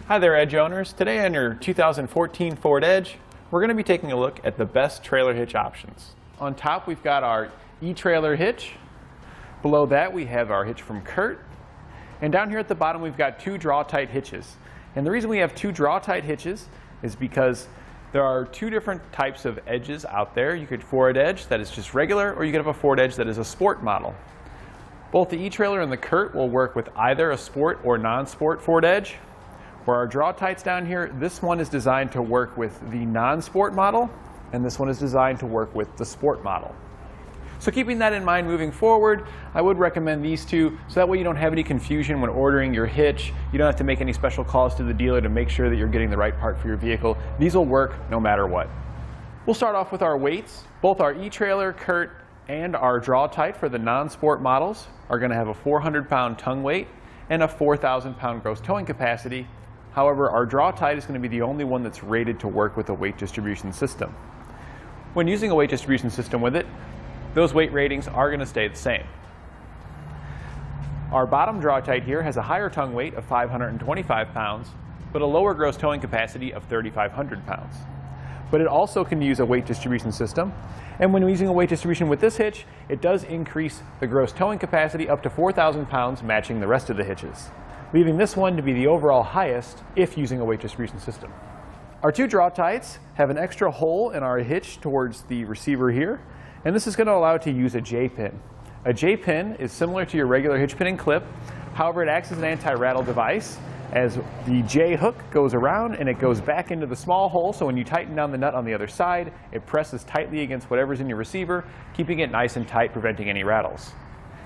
Hi there, Edge owners. Today on your 2014 Ford Edge, we're going to be taking a look at the best trailer hitch options. On top we've got our eTrailer Hitch. Below that we have our hitch from Curt. And down here at the bottom we've got two Draw-Tite hitches. And the reason we have two Draw-Tite hitches is because there are two different types of edges out there. You could Ford Edge that is just regular, or you could have a Ford Edge that is a sport model. Both the eTrailer and the Curt will work with either a sport or non-sport Ford Edge. For our Draw-Tites down here, this one is designed to work with the non-sport model, and this one is designed to work with the sport model. So keeping that in mind moving forward, I would recommend these two, so that way you don't have any confusion when ordering your hitch. You don't have to make any special calls to the dealer to make sure that you're getting the right part for your vehicle. These will work no matter what. We'll start off with our weights. Both our eTrailer, Curt, and our Draw-Tite for the non-sport models are going to have a 400-pound tongue weight and a 4,000-pound gross towing capacity. However, our Draw-Tite is going to be the only one that's rated to work with a weight distribution system. When using a weight distribution system with it, those weight ratings are going to stay the same. Our bottom Draw-Tite here has a higher tongue weight of 525 pounds, but a lower gross towing capacity of 3,500 pounds. But it also can use a weight distribution system, and when using a weight distribution with this hitch, it does increase the gross towing capacity up to 4,000 pounds, matching the rest of the hitches, leaving this one to be the overall highest if using a weight distribution system. Our two Draw-Tites have an extra hole in our hitch towards the receiver here, and this is going to allow it to use a J-pin. A J-pin is similar to your regular hitch pin and clip, however it acts as an anti-rattle device as the J-hook goes around and it goes back into the small hole, so when you tighten down the nut on the other side, it presses tightly against whatever's in your receiver, keeping it nice and tight, preventing any rattles.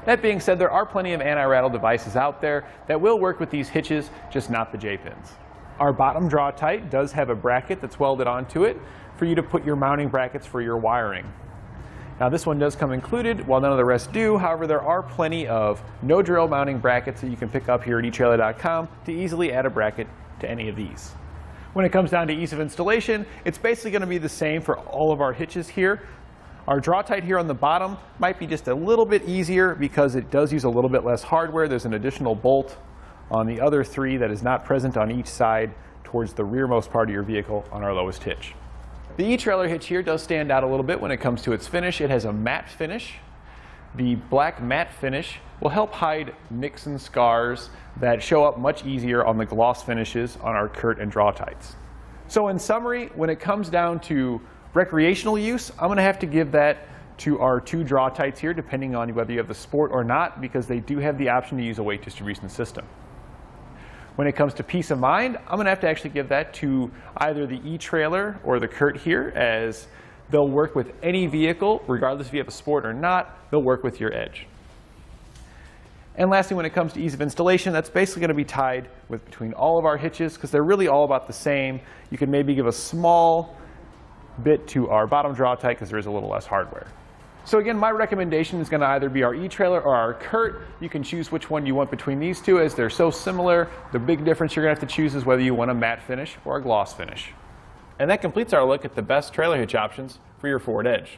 That being said, there are plenty of anti-rattle devices out there that will work with these hitches, just not the J-pins. Our bottom Draw-Tite does have a bracket that's welded onto it for you to put your mounting brackets for your wiring. Now this one does come included, while none of the rest do. However, there are plenty of no-drill mounting brackets that you can pick up here at etrailer.com to easily add a bracket to any of these. When it comes down to ease of installation, it's basically going to be the same for all of our hitches here. Our Draw-Tite here on the bottom might be just a little bit easier because it does use a little bit less hardware. There's an additional bolt on the other three that is not present on each side towards the rearmost part of your vehicle on our lowest hitch. The eTrailer hitch here does stand out a little bit when it comes to its finish. It has a matte finish. The black matte finish will help hide nicks and scars that show up much easier on the gloss finishes on our Curt and Draw-Tites. So in summary, when it comes down to recreational use, I'm going to have to give that to our two Draw-Tites here, depending on whether you have the sport or not, because they do have the option to use a weight distribution system. When it comes to peace of mind, I'm going to have to actually give that to either the eTrailer or the Curt here, as they'll work with any vehicle, regardless if you have a sport or not, they'll work with your Edge. And lastly, when it comes to ease of installation, that's basically going to be tied with between all of our hitches, because they're really all about the same. You can maybe give a small bit to our bottom Draw-Tite because there is a little less hardware. So again, my recommendation is going to either be our eTrailer or our Curt. You can choose which one you want between these two, as they're so similar. The big difference you're going to have to choose is whether you want a matte finish or a gloss finish. And that completes our look at the best trailer hitch options for your Ford Edge.